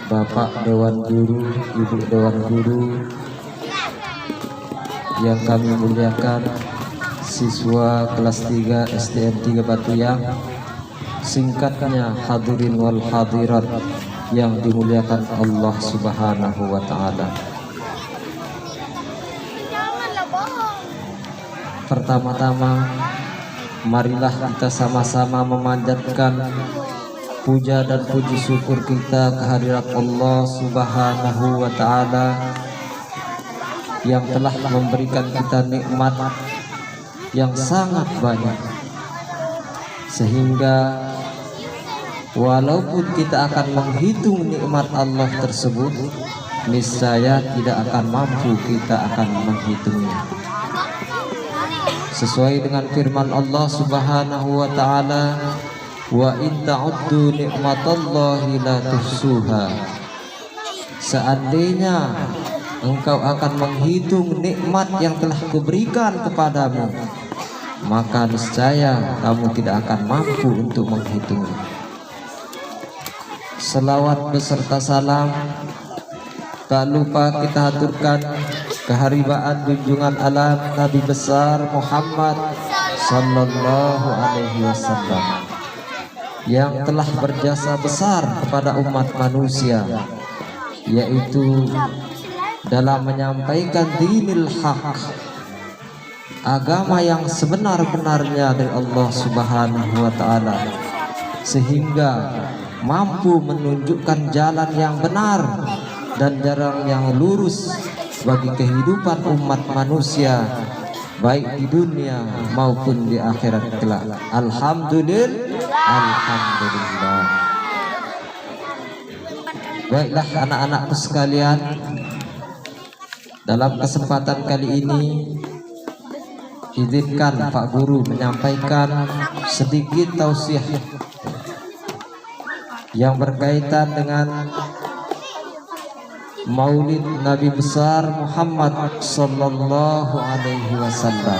Bapak Dewan Guru, Ibu Dewan Guru yang kami muliakan, siswa kelas 3 STM 3 Batuyang, singkatnya hadirin wal hadirat yang dimuliakan Allah Subhanahu wa taala. Pertama-tama marilah kita sama-sama memanjatkan puja dan puji syukur kita kehadirat Allah Subhanahu wa taala yang telah memberikan kita nikmat yang sangat banyak, sehingga walaupun kita akan menghitung nikmat Allah tersebut, niscaya tidak akan mampu kita akan menghitungnya. Sesuai dengan firman Allah Subhanahu wa taala, wa in ta'uddu nikmatallahi la tuhsuha. Seandainya engkau akan menghitung nikmat yang telah kuberikan kepadamu, maka niscaya kamu tidak akan mampu untuk menghitungnya. Selawat beserta salam tak lupa kita haturkan keharibaan junjungan alam Nabi besar Muhammad sallallahu alaihi wasallam yang telah berjasa besar kepada umat manusia, yaitu dalam menyampaikan dinil haq, agama yang sebenar-benarnya dari Allah Subhanahu wa taala, sehingga mampu menunjukkan jalan yang benar dan jalan yang lurus bagi kehidupan umat manusia, baik di dunia maupun di akhirat kelak. Alhamdulillah. Baiklah anak-anakku sekalian, dalam kesempatan kali ini izinkan Pak Guru menyampaikan sedikit tausiah yang berkaitan dengan Maulid Nabi besar Muhammad sallallahu alaihi wasallam.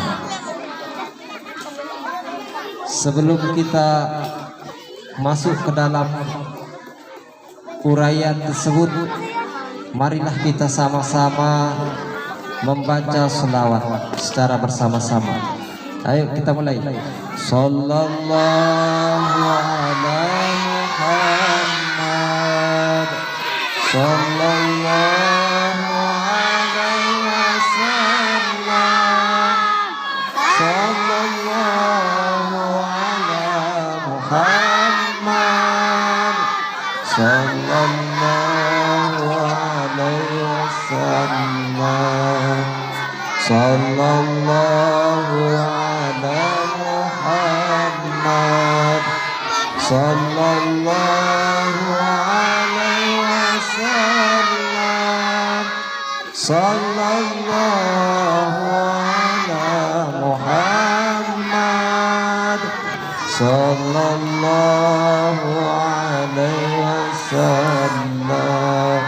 Sebelum kita masuk ke dalam uraian tersebut, marilah kita sama-sama membaca selawat secara bersama-sama. Ayo kita mulai. Sallallahu alaihi Muhammad, sallallahu alaihi wasallam, sallallahu ala Muhammad, sallallahu alaihi wasallam, sallallahu ala Muhammad, sallallahu alaihi wasallam, sallallahu ala Muhammad, sallallahu alaihi wasallam.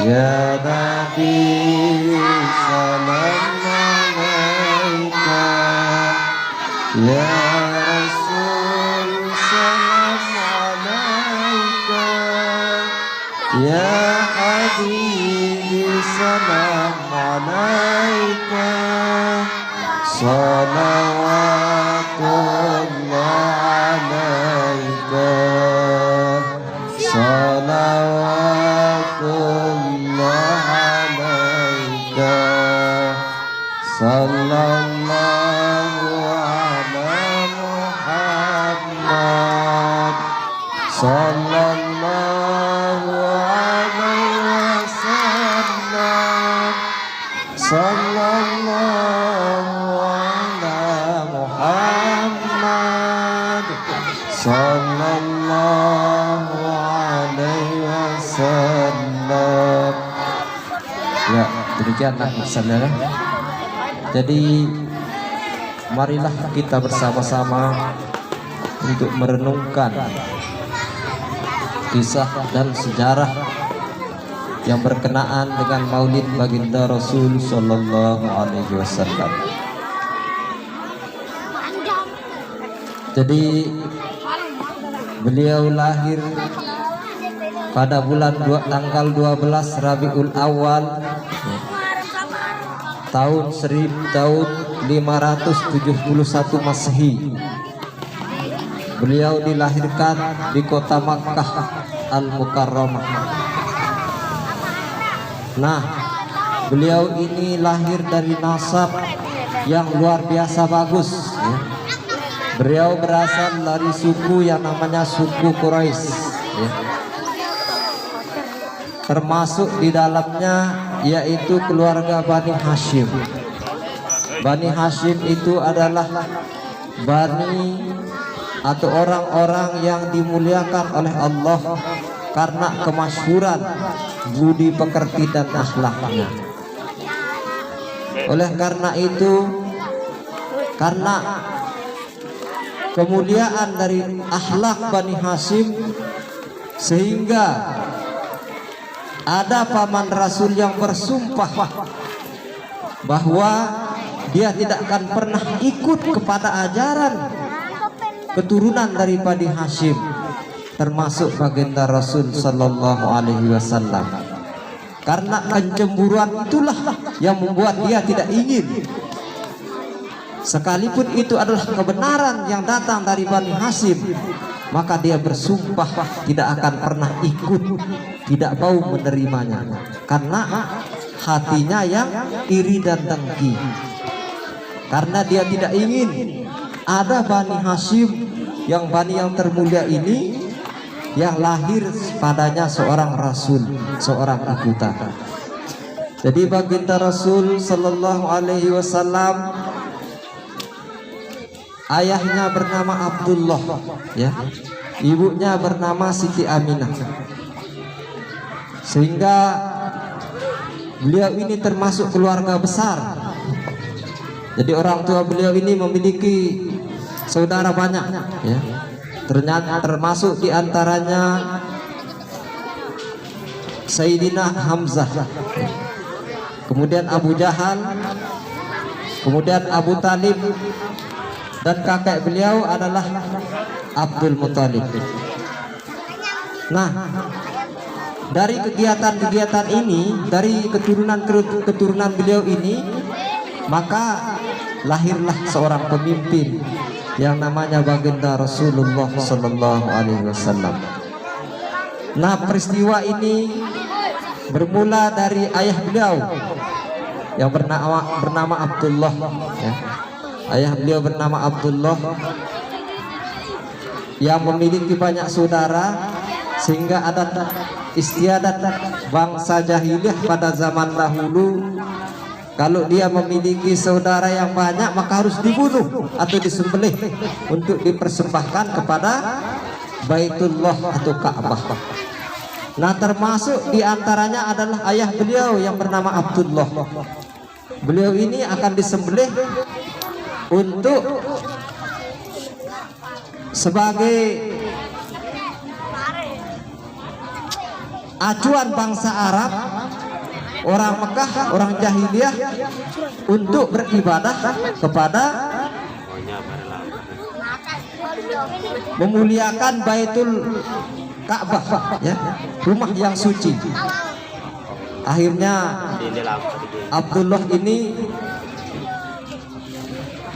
Ya Nabi salam alaika, ya Rasul salam alaika, ya Habibi salam alaika, salawatullah alaika, salawatullah alaika, sallallahu ala Muhammad, sallallahu alaihi wasallam, sallallahu ala Muhammad, sallallahu alaihi wasallam. Ya, demikianlah saudara. Jadi marilah kita bersama-sama untuk merenungkan kisah dan sejarah yang berkenaan dengan Maulid baginda Rasul sallallahu alaihi wasallam. Jadi beliau lahir pada tanggal 12 Rabiul Awal tahun 571 Masehi. Beliau dilahirkan di kota Makkah Al-Mukarramah. Nah, beliau ini lahir dari nasab yang luar biasa bagus ya. Beliau berasal dari suku yang namanya suku Quraisy ya. Termasuk di dalamnya yaitu keluarga Bani Hashim. Bani Hashim itu adalah Bani atau orang-orang yang dimuliakan oleh Allah karena kemasyhuran budi pekerti dan akhlaknya. Oleh karena itu, karena kemuliaan dari akhlak Bani Hashim, sehingga ada paman Rasul yang bersumpah bahwa dia tidak akan pernah ikut kepada ajaran keturunan dari Bani Hashim, termasuk baginda Rasul sallallahu alaihi wasallam. Karena kecemburuan itulah yang membuat dia tidak ingin, sekalipun itu adalah kebenaran yang datang dari Bani Hashim, maka dia bersumpah tidak akan pernah ikut, tidak mau menerimanya, karena hatinya yang iri dan dengki. Karena dia tidak ingin ada Bani Hashim, yang Bani yang termulia ini, yang lahir padanya seorang Rasul, seorang ikutan. Jadi baginda Rasul sallallahu alaihi wasallam, ayahnya bernama Abdullah ya, ibunya bernama Siti Aminah, sehingga beliau ini termasuk keluarga besar. Jadi orang tua beliau ini memiliki saudara banyak ya. Ternyata termasuk diantaranya Sayyidina Hamzah, kemudian Abu Jahal, kemudian Abu Talib, dan kakek beliau adalah Abdul Muthalib. Nah, dari kegiatan-kegiatan ini, dari keturunan beliau ini, maka lahirlah seorang pemimpin yang namanya baginda Rasulullah sallallahu alaihi wasallam. Nah, peristiwa ini bermula dari ayah beliau yang bernama Abdullah ya. Ayah beliau bernama Abdullah yang memiliki banyak saudara, sehingga ada istiadat bangsa jahiliyah pada zaman dahulu, kalau dia memiliki saudara yang banyak maka harus dibunuh atau disembelih untuk dipersembahkan kepada Baitullah atau Ka'bah. Nah, termasuk diantaranya adalah ayah beliau yang bernama Abdullah. Beliau ini akan disembelih untuk sebagai acuan bangsa Arab, orang Mekah, orang jahiliyah, untuk beribadah kepada, memuliakan Baitul Ka'bah ya, rumah yang suci. Akhirnya Abdullah ini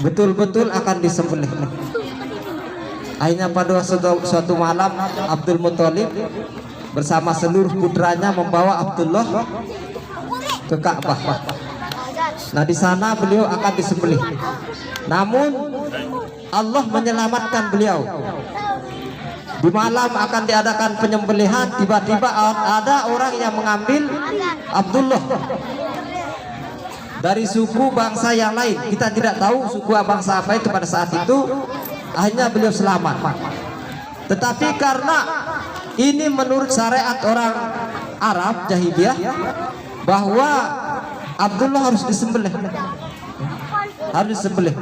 betul-betul akan disembelih. Akhirnya pada suatu malam Abdul Muthalib bersama seluruh putranya membawa Abdullah ke Ka'bah. Nah, di sana beliau akan disembelih. Namun Allah menyelamatkan beliau. Di malam akan diadakan penyembelihan, tiba-tiba ada orang yang mengambil Abdullah dari suku bangsa yang lain. Kita tidak tahu suku bangsa apa itu pada saat itu. Akhirnya beliau selamat. Tetapi karena ini menurut syariat orang Arab jahiliyah, bahwa Abdullah harus disembelih, harus disembelih.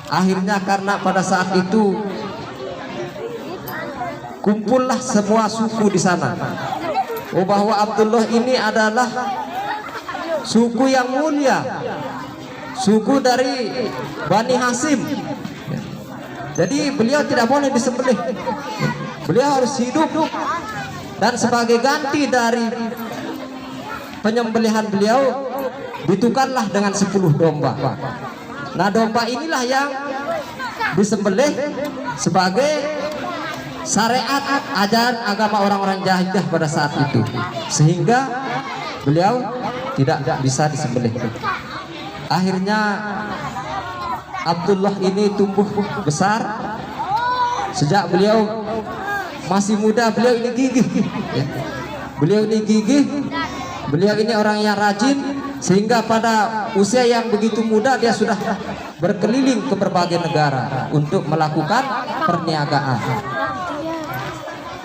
Akhirnya karena pada saat itu kumpullah semua suku di sana, bahwa Abdullah ini adalah suku yang mulia, suku dari Bani Hashim. Jadi beliau tidak boleh disembelih, beliau harus hidup Dan sebagai ganti dari penyembelihan beliau, ditukarlah dengan 10 domba. Nah, domba inilah yang disembelih sebagai syariat ajaran agama orang-orang jahiliyah pada saat itu, sehingga beliau tidak bisa disembelih. Akhirnya Abdullah ini tumbuh besar. Sejak beliau masih muda, beliau ini gigih ya. Beliau ini gigih, beliau ini orang yang rajin, sehingga pada usia yang begitu muda dia sudah berkeliling ke berbagai negara untuk melakukan perniagaan.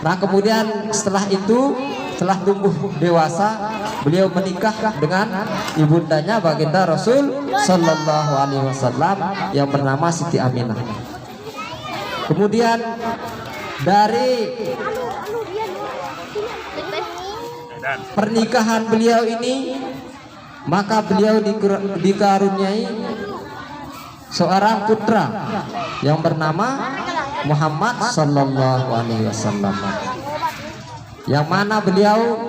Nah, kemudian setelah itu, setelah tumbuh dewasa, beliau menikah dengan ibundanya baginda Rasul Sallallahu Alaihi Wasallam yang bernama Siti Aminah. Kemudian dari pernikahan beliau ini, maka beliau dikaruniai seorang putra yang bernama Muhammad Sallallahu Alaihi Wasallam, yang mana beliau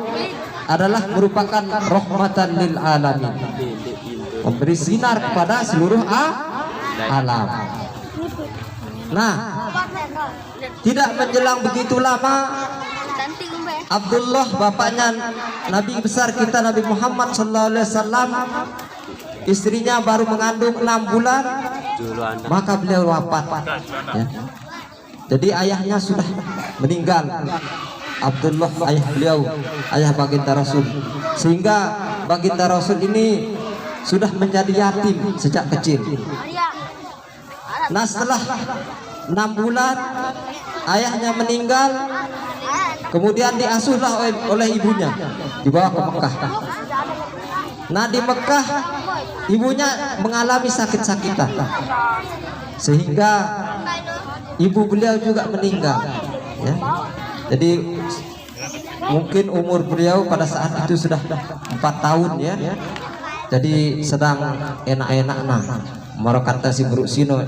adalah merupakan rahmatan lil alamin, memberi sinar kepada seluruh alam. Nah, tidak menjelang begitu lama, Abdullah bapaknya Nabi besar kita Nabi Muhammad SAW, istrinya baru mengandung 6 bulan, maka beliau wafat ya. Jadi ayahnya sudah meninggal, Abdullah ayah beliau, ayah baginda Rasul, sehingga baginda Rasul ini sudah menjadi yatim sejak kecil. Nah, setelah 6 bulan ayahnya meninggal, kemudian diasuhlah oleh ibunya, dibawa ke Mekah. Nah, di Mekah ibunya mengalami sakit-sakitan, sehingga ibu beliau juga meninggal ya. Jadi mungkin umur beliau pada saat itu sudah 4 tahun ya. Jadi sedang enak-enak nah. Maro kata si Bro Sino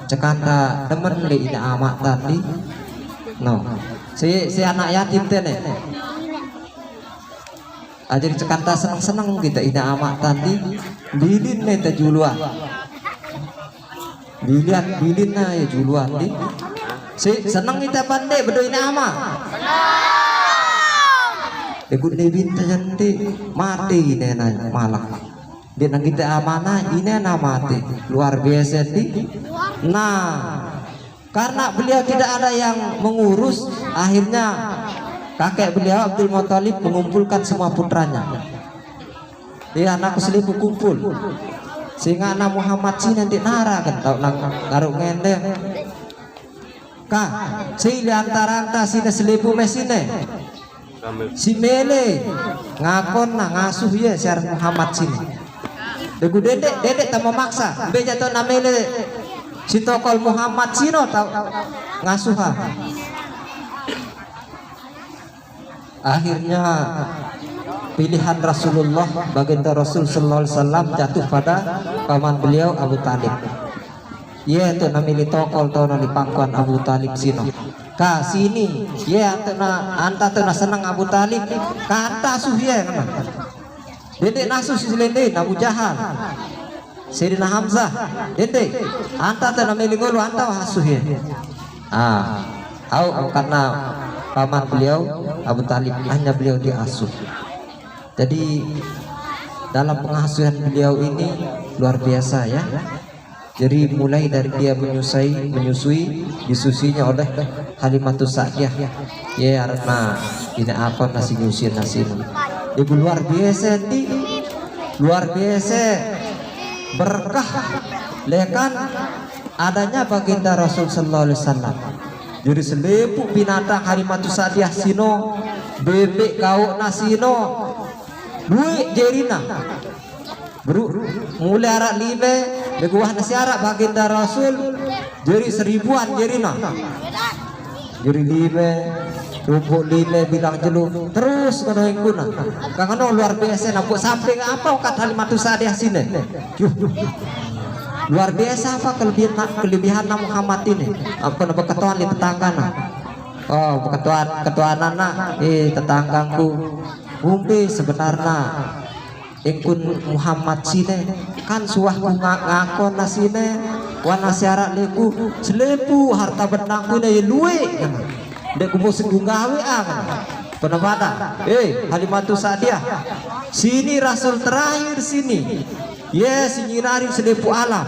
cekata temen li ini amat tadi. No. Si anak yatim tene. Ajar cekata senang-senang kita ini amat tadi. Bilin nih juluan. Bilin na ya juluan di. Si senang kita pandai bedo ini ama. Ikut nih binta janti mati ini na malah. Dia nang kita amanah ini mati luar biasa di. Nah, karena beliau tidak ada yang mengurus, akhirnya kakek beliau Abdul Muthalib mengumpulkan semua putranya. Dia anak selipu kumpul, sehingga anak Muhammad sih nanti nara kan tau nang garuk ngendeng. Kak, si antara sini selipu mesine. Si Mele ngakon na ngasuh ya si Muhammad sini. Degu dedek tak memaksa, beja to namele si tokol Muhammad sino tau ngasuha. Akhirnya pilihan Rasulullah baginda Rasul Sallallahu Alaihi Wasallam jatuh pada paman beliau Abu Talib. Ye to namili tokol to na dipangkuan Abu Talib sino. Ka sini ye anta to na senang Abu Talib, ka anta suh ye kana. Dedek nasus silende Abu Jahal, Sayyidina Hamzah, dedek anta tanah melingolu anta hasuh ya. Karena paman beliau Abu Talib hanya beliau diasuh. Jadi dalam pengasuhan beliau ini luar biasa ya. Jadi mulai dari dia menyusui disusuinya oleh Halimatus Sa'diyah. Ya karena ini apa nasi nyusin nasi ini. Ibu luar biasa di, luar biasa berkah lekan adanya baginda Rasul Sallallahu Alaihi Wasallam. Jadi selepuk binatang Halimatus Sa'diyah sino, bebek kau nasino, duit jerina, mulai arak libe, beguah nasi arak baginda Rasul, jadi 1000-an jerina, jadi libe. Rumput lile bilang jelu terus kono ingkuna kangono luar biasa nampak sampai apa kata Halimatus Sa'diyah sini luar biasa apa kelebihan Muhammad ini apa nama ketuaan di tetangga Oh, ketua anak tetanggaku umbi sebenarnya ingkun Muhammad sine kan suahku ngakon nasine wana syarat leku selepu harta benangku ne luwe dek kumpul senggawe penempatan Halimatu Sa'diyah sini rasul terakhir sini sinyirari selepu alam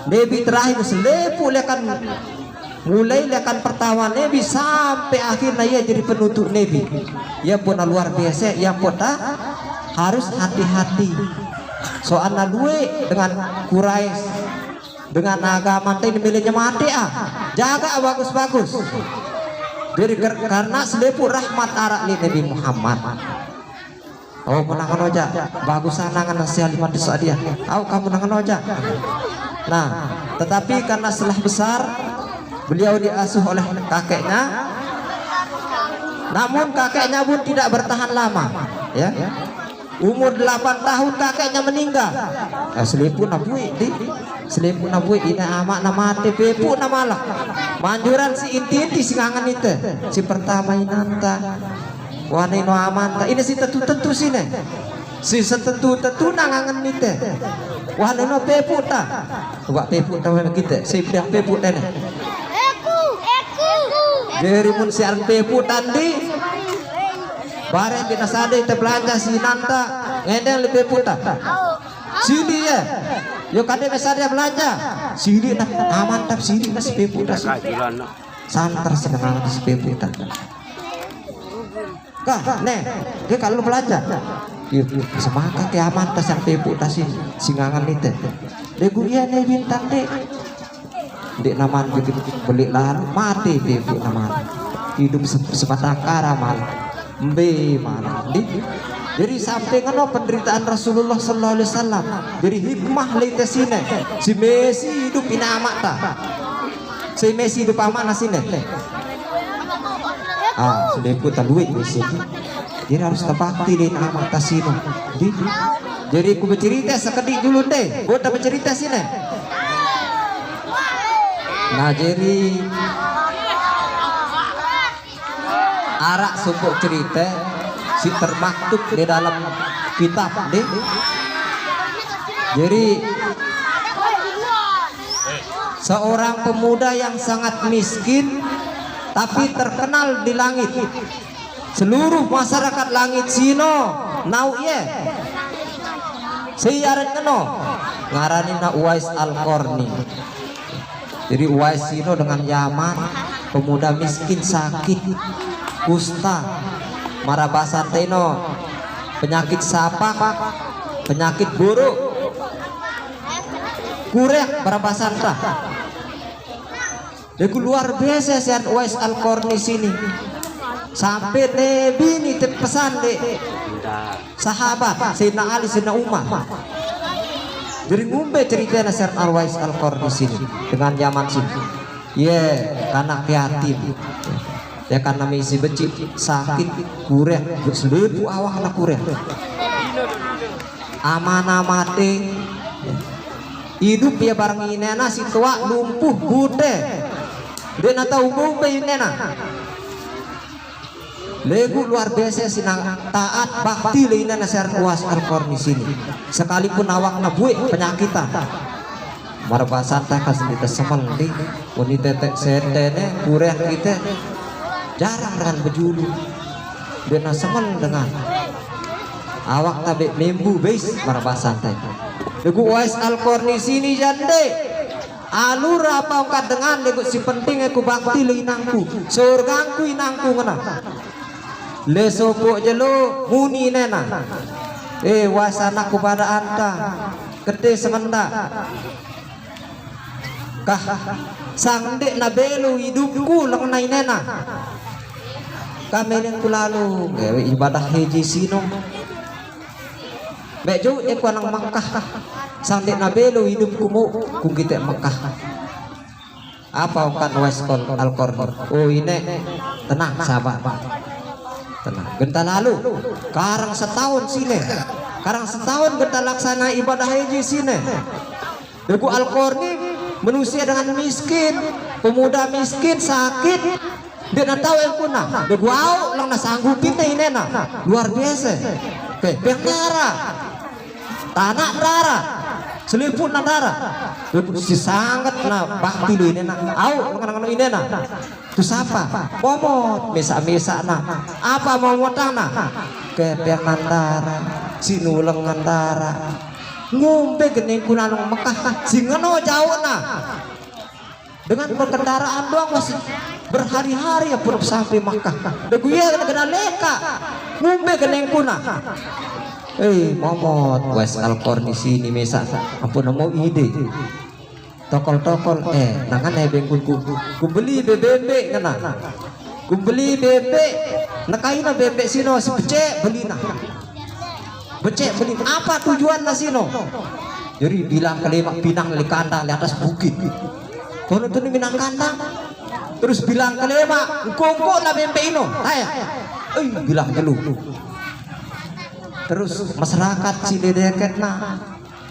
Nabi terakhir selepu lekan mulai lekan pertama Nabi sampai akhirnya ia jadi penutup Nabi ya pun luar biasa ya pun harus hati-hati soalnya luwe dengan Quraisy dengan agama ini miliknya mati jaga bagus-bagus jadi karena selepu rahmat arak Nabi Muhammad. Oh menangan oja bagus anangan nasi Halimatu Sa'diyah kamu menangan oja. Nah tetapi karena setelah besar beliau diasuh oleh kakeknya, namun kakeknya pun tidak bertahan lama ya. Umur 8 tahun kakeknya meninggal. Selepu nabui ini amak nama tepepu nama lah. Manjuran si inti singangan itu. Si pertama inanta. Wanino amanta. Ini si tentu sini. Si setentu nangangan itu. Wanino pepu ta. Buat pepu ta kita. Si pindah pepu tadi. Jadi mun siaran pepu tadi. Bareng binasada itu belanja si nanta ngedel lebih putar sini ya yo kade besar dia belanja sini nak aman tap sini nasi peputar santer senang nasi peputar kah dia kalau belanja semangat ke aman tas yang peputar sini singangan itu degu iya nih bintang dek naman bikin beli lalu mati pepu naman hidup sebatang kara malah mana jadi sampai ngono penderitaan Rasulullah sallallahu alaihi wasallam dari hikmah lite sini si Messi hidup ina amat ta si Messi hidup amat na sini sudah putar duit Messi jadi harus terbakti di amat ta sini jadi aku bercerita sekedik dulu deh buat bercerita sini nah jadi arak sumpuk cerita si termaktub di dalam kitab deh. Jadi seorang pemuda yang sangat miskin tapi terkenal di langit. Seluruh masyarakat langit sino nau ye. Siaran keno ngaranina Uwais Al-Qarni. Jadi Uwais sino dengan Yaman pemuda miskin sakit kusta marabasan teno penyakit sapak penyakit buruk kurek marabasan tah deku luar biasa sian Uwais Al-Qarni sini sampai Nabi ini pesan deh sahabat Sayyidina Ali Sayyidina Umar jadi ngumbe cerita sian Uwais Al-Qarni sini dengan Yaman sini karena yatim ya karena misi becik sakit kurek selepu awak anak kurek amanah mati hidup ya barang ini si tua lumpuh bude dia nata umum bayi nena legu luar biasa sinang taat bakti lainnya nasihat Uwais Al-Qarni sini sekalipun awak nabuik penyakitan marabasan tak kasih kita semen di wanita tek setene kurek kita jarang dengan bejulu dia nasemen dengan awak tabe membu base marabasan teh deku Uwais Al-Qarni sini jande alur apa ungkat dengan deku si penting aku bakti le inangku surgaku inangku ngena le sopok jelo muni nena wasana kepada anta gede semenda kah sang dek nabelu hidupku lengnai nena kami yang kulalu ibadah haji sino bejo ekwan ang Mekah sampai nabelo hidup kumu kung kita Mekah apa kan Uwais Al-Qarni ini tenang sahabat tenang genta lalu karang setahun sini karang setahun genta laksana ibadah haji sini Deku Al-Qarni manusia dengan miskin pemuda miskin sakit Dia nak tahu yang kuna. Dia wow lang nasanggupin na ini na. Luar biasa. Pepeng nara. Tanah nara. Seliput na nara. Si sangat na bakti lu ini na. Au lang ini na. Tu siapa? Momot mesa-mesa na. Apa mau ngotang na? Kepeng nara. Sinulang nara. Ngombe gening kuna nang Mekah. Singano jauh na. Dengan berkendaraan doang masih berhari-hari ya pun sampai Makkah. Deguya kena leka. Ngombe geneng kuna. Momot Wes Al-Qarni sini mesa. Ampun mau ide. Tokol-tokol nangan bengkun ku beli bebek kena. Ku beli bebek. Nakaina bebek sino si becek beli nah. Becek beli apa tujuan na sino? Jadi bilang kalimat Pinang di kandang di atas bukit. Kono tuh Minang kandang. Terus bilang ke lema, kongko na bempe ino. Bilang dulu. Terus masyarakat si dedeket na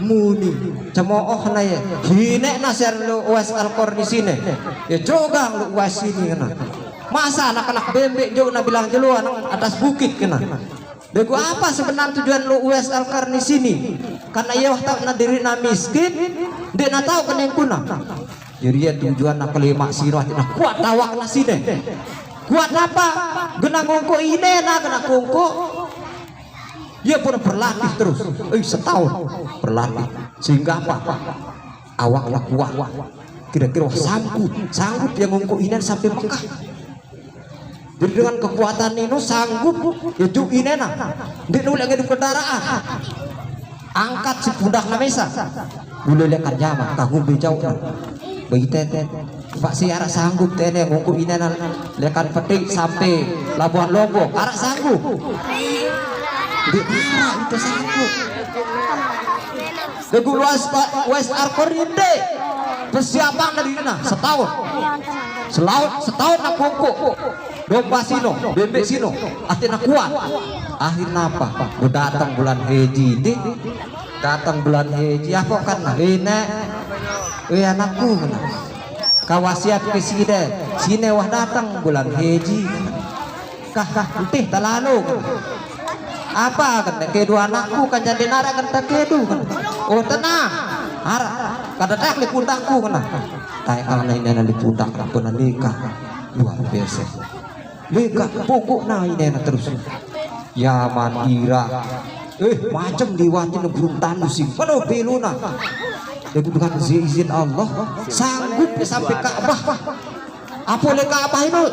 muni cemooh na ya. Hine na ser lu Uwais Al-Qarni sini. Ya jogang lu Uwais sini kena. Masa anak-anak bembe jauh na bilang jeluan atas bukit kena. Bego apa sebenarnya tujuan lu Uwais Al-Qarni sini? Karena ia tahu na diri na miskin, dia na tahu keneng kuna. Jadi ya tujuan nak kelima sirah nak kuat tawak lah sini. Kuat apa? Genang ngongko ini nak kena ngongko. Dia pun berlatih terus. Setahun berlatih sehingga apa? Awak lah kuat. Kira-kira sanggup yang ngongko ini sampai Mekah. Jadi dengan kekuatan ini sanggup itu ini nak. Dia nulis di kendaraan. Angkat si pundak namesa. Boleh lekat jama kamu bijau. Begitu Pak si arak sanggup tene ngungku ini lekan petik sampai Labuan Lombok arak sanggup itu sanggup Degu Uwais Al-Qarni persiapan dari mana setahun nak ngungku domba sino bebek sino artinya kuat akhirnya apa datang bulan haji apa kan ini anakku kawasiat ke sini wah datang bulan haji entih terlalu apa kan kedua anakku kan jadi nara kan kedu kan tenang harap kada tak di pundakku kan tay karena ini ada di pundak apa nikah luar biasa nikah pokok nah ini terus Yaman Irak macam diwatin belum tandu sih penuh beluna. Itu dengan izin Allah sanggup sampai Ka'bah. Apa oleh Ka'bah itu?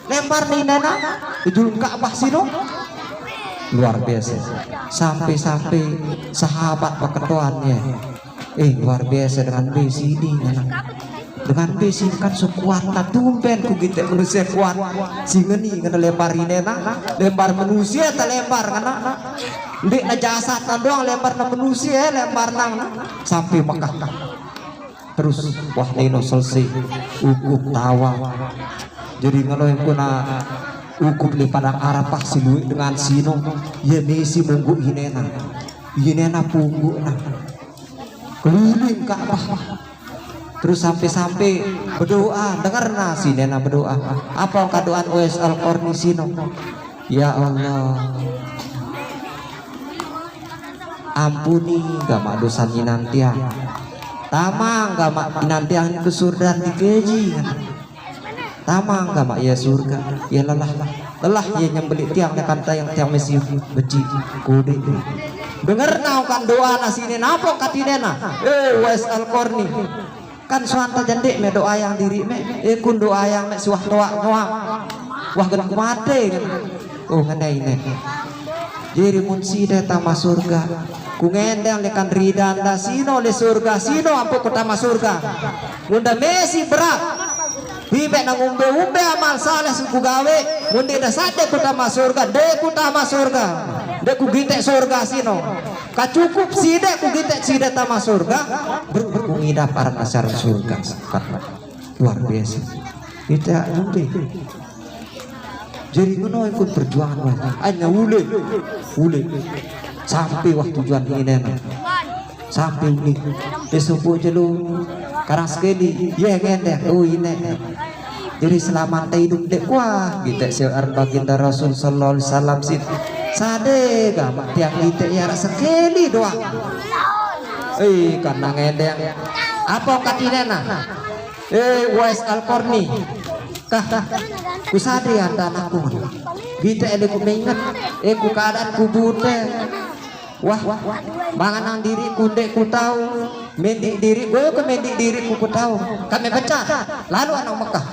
Lempar nih nana di julung Ka'bah sini. Luar biasa. Sampai sahabat peketuannya. Luar biasa dengan besi ini nana. Dengan besi kan sekuat tumpen ku gitu manusia kuat. Singeni kena lempar ini nana. Lempar manusia tak lempar kana. Ndik na jasad doang lempar na manusia lempar nang sampai Mekah. Terus wah nino selesai ukup tawa. Jadi ngono yang kuna ukup di padang Arafah silui dengan sino ya mesi munggu inena punggu na keliling Ka'bah. Terus sampai berdoa dengar na sinena berdoa apa kadoan Uwais Al-Qarni sino ya Allah ampuni gama dosa ninantiang tamang gama ninantiang ke surga dikeji tamang gama ya surga ya lelah ya nyembeli tiang nekan tayang tiang mesi beci kode denger nau kan doa nasine napo katinena Uwais Al-Qarni kan suanta jandek me doa yang diri me kun doa yang me suah doa noa wah gen kumate ngandai ne jadi munsida tama surga kungendang lekan ridanda sino le surga sino ampo kutama surga munda mesi berat bibe nang umbe amal saleh suku gawe mundi da sate kutama surga de kutama surga de ku gite surga sino kacukup side ku gite side tama surga berkungida para pasar surga luar biasa kita umbe. Jadi ngono ikut perjuangan hanya ule sampai waktu tujuan ini sampai ule besok jelu karang sekali ya ngende ini jadi selamat hidup dek wah kita siar baginda Rasul sallallahu alaihi wasallam sit sade gamak tiang kita ya sekali doang karena ngedeng apa katinena Uwais Al-Qarni kah kusade anda anakku kita ku mengingat ku keadaan kubur wah manganang diri kundek ku tahu mendik diri gue ke mendik diri ku tahu kami pecah lalu anak Mekah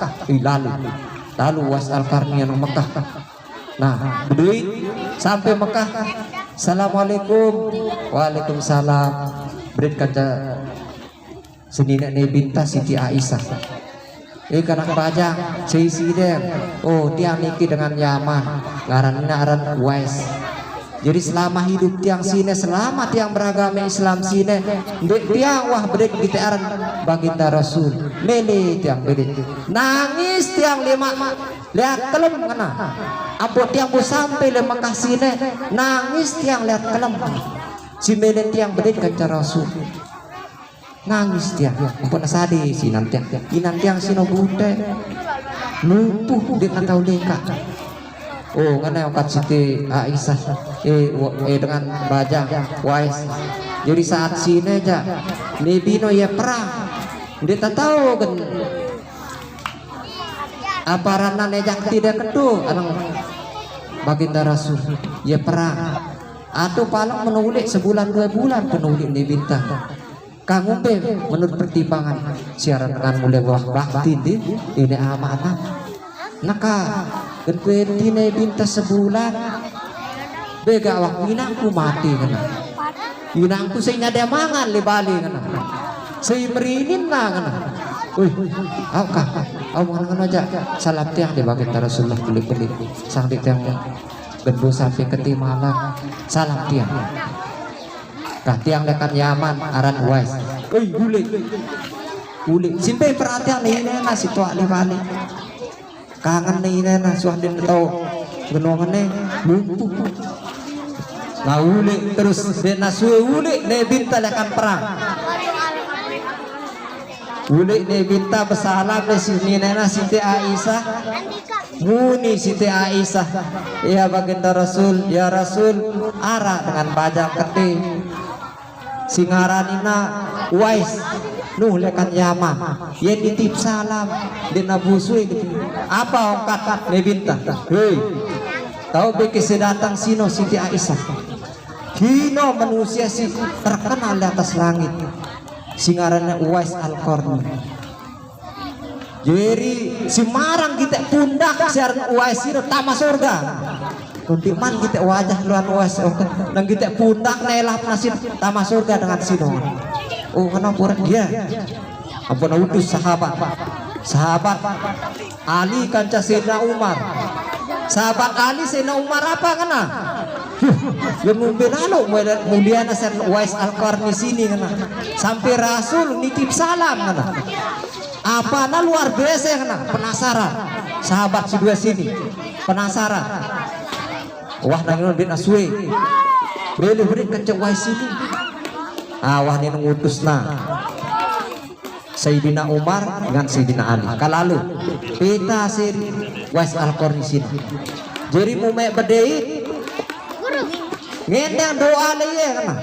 lalu Uwais Al-Qarni anak Mekah nah duit sampai Mekah assalamualaikum waalaikumsalam berit kaca senina ne binta Siti Aisyah karena pajang si dem tiang niki dengan Yaman ngaran Uwais. Jadi selama hidup tiang sini, selama tiang beragama Islam sini, tiang wah bedek kita aran baginda Rasul. Mele tiang bedek. Nangis tiang lima lihat kelem kena. Apa tiang bu sampai le Mekah sini, nangis tiang lihat kelem. Si mele tiang bedek kanca Rasul. Nangis tiang. Ampun asadi si nanti tiang sino bude. Lumpuh dia tahu leka. Ngana angkat Siti Aisyah dengan bajang Uwais. Jadi saat sini aja Nebino ya perang dia tak tahu kan apa rana nejak tidak kedu anang baginda Rasul ya perang atau paling menulik sebulan 2 bulan penulik Nebinta kangumpe menurut pertimbangan siaran dengan mulai wah bakti ini amanah naka kedua binta sebulan bega wak inangku mati kan inangku saya nyada mangan lebali kan saya merinin lah kan mangan aja salam tiang di bagian Rasulullah beli sang di tiang gedbu sampai ketimalang salam tiang kah tiang dekat Yaman aran Uwais uli simpai perhatian ini nasi tua lebali kangen nih nena suahdin tau genongannya lumpuh nah uli terus dena suwe uli ne binta lekan perang uli ne binta bersalam le sini nena Siti Aisyah muni Siti Aisyah ya baginda Rasul ya Rasul ara dengan bajang keti singaranina Uwais nuh lekan Yaman ya ditip salam dina busui apa ongkat nebinta tahu bekis datang sino Siti Aisyah kino manusia si terkenal di atas langit singarannya Uwais Al-Qarni jadi si marang kita pundak siaran Uwais itu tama surga kuntiman kita wajah luar Uwais dan kita pundak nelap nasib tama surga dengan sino kenapa dia ampun utus sahabat Ali kanca Sayyidina Umar sahabat Ali Sayyidina Umar apa kena yang membelalu mulia nasir Uwais Al-Qarni sini kena sampai Rasul nitip salam kena apa luar biasa kena penasaran sahabat kedua sini penasaran wah nangin bin Aswe beri kanca Uwais sini wah ini ngutus Sayyidina Umar dengan Sayyidina Ali kalalu pita siri Uwais Al-Qarni sini jadi mume berdei ngendang doa leye kena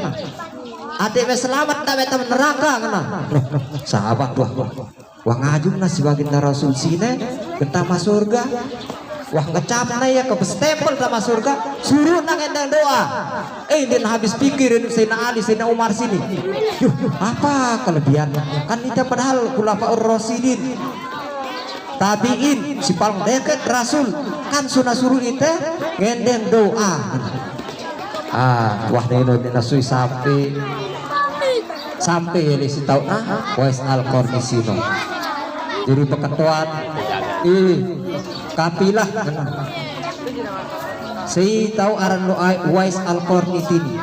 adik selamat tak beta neraka kena sahabat wah ngajung si baginda Rasul sini ketama surga wah ngecapna ya ke stempel sama surga suruh ngendang doa dia habis pikirin Sayyidina Ali Sayyidina Umar sini apa kelebihan kan itu padahal khulafaur rasyidin tabiin si paling dekat Rasul kan sunah suruh itu ngendang doa wah nino dinasui sampai si tau Uwais Al-Qarni sino jadi peketuan kapilah si tahu aran lu Uwais Al-Qarni ini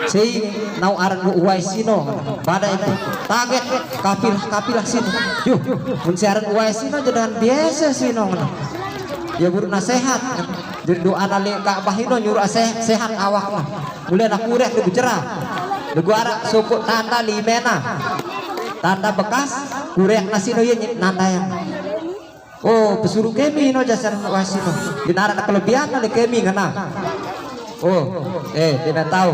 si nau aran lu Uwais sino pada itu target kapilah sini yuk menciaran Uwais sino jangan biasa sino ya buru nasehat jadi doa nali Ka'bah ino nyuruh sehat awak lah mulai nak kurek di cerah di guara suku tanda limena tanda bekas kurek nasino ya nanda yang Oh pesuruh kami no jasar wasino dinara kelebihan na kami ngana. Oh tidak tahu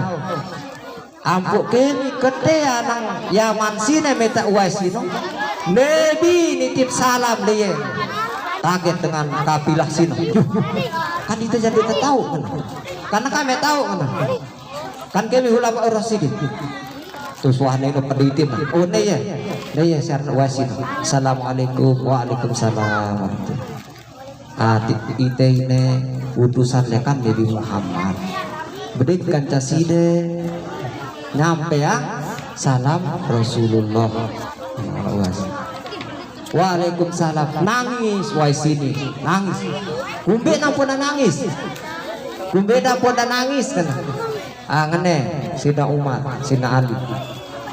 ampuk kami kete anang Yaman sini meta wasino Nabi nitip salam dia kaget dengan kabilah sino. Kan itu jadi kita tahu kan? Karena kami tahu kan kami ulama Rasidin terus wahna itu pendidik oh ya syarna wasin. Assalamualaikum. Waalaikumsalam. Ite ini utusannya kan Nabi Muhammad bedit kan caside nyampe ya salam Rasulullah. Waalaikumsalam. Nangis waisini nangis kumbe nampun nangis kan ngene Sina Umar Sina Ali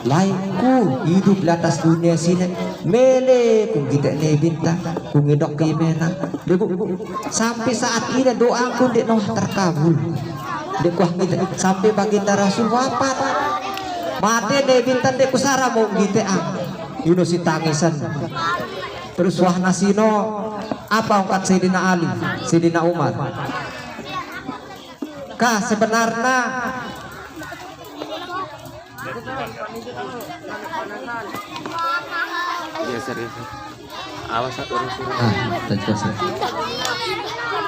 laiku hidup di atas dunia sini mele kung kita ne binta kung ngedok kemena sampai saat ini doaku dek noh terkabul dek kuah kita sampai baginda Rasul wafat mati ne binta dek kusara mau gitu yuno si tangisan terus wahna sino apa ungkat Sayyidina Ali Sayyidina Umar kah sebenarnya ya serius awas urus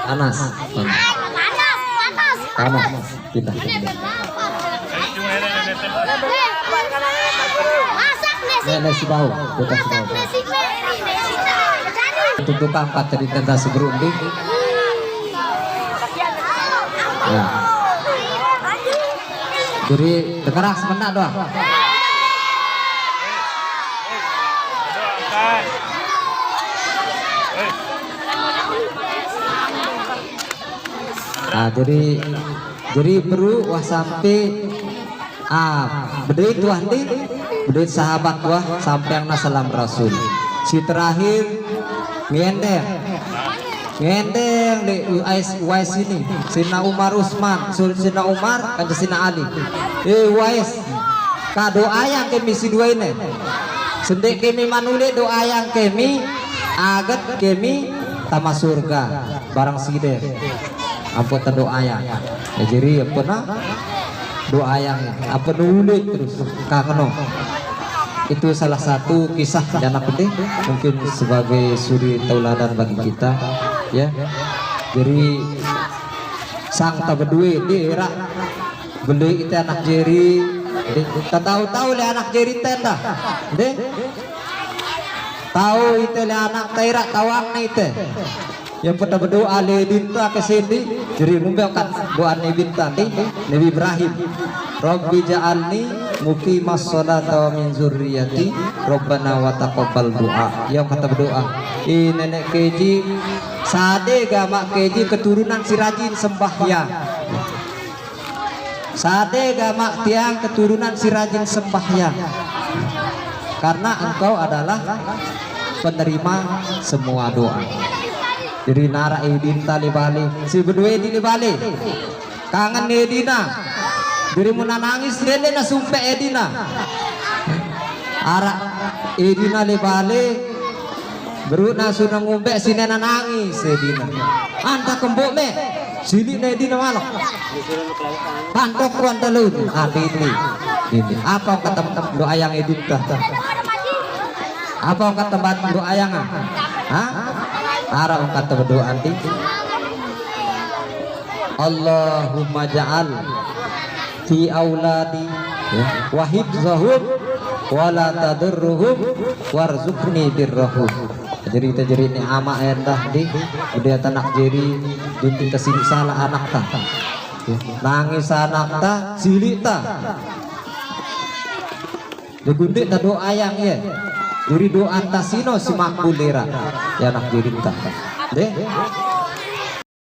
Anas kita nenek si bau kita si bau itu tukang empat dari tenda segerunding ya jadi dengar sebentar doang. Nah, jadi perlu wah sampai bedait tuah nih bedait sahabat wah sampai yang salam Rasul si terakhir ngendeng di Uwais ini Sina Umar Usman Sina Umar kan Sina Ali Uwais ka doa yang kami si dua ini sendek kami manule doa yang kami agat kami tama surga barang side apa doa yang jadi apa na doa yang apa nulis terus kakeno itu salah satu kisah anak penting mungkin sebagai suri tauladan bagi kita ya. Jadi sang tabedue di era beli itu anak jeri kita tahu le anak jeri tenda deh tahu itu le anak terak tawang itu yang pada berdoa le dinta ke sini jadi numbelkan doa Nabi tadi Nabi Ibrahim Rabbi ja'alni muqimas sholata wa min zurriyati Rabbana wa taqabbal doa yang kata berdoa nenek keji sade gamak keji keturunan si rajin sembahyang sade gamak tiang keturunan si rajin sembahyang karena engkau adalah penerima semua doa. Jadi nara edin tali bali si berdua di bali kangen edina jadi mau nangis dene na sumpe edina ara edina le bali beruna sunang ngumpe sine nangis edina anta kembok me sili na edina malok pantok ruan telu ini apa kata doa yang edita apa kata doa yang arah kata berdoa nanti Allahumma ja'al fi auladi wa hifzahum wa la tadurruhum warzuqni birrahum. Jadi ini ama endah di udah tanak jeri dinti kesini salah anak ta nangis anak ta cilik ta digundik ta doa yang ya jadi doa tasino si makbulera ya anak diri ta deh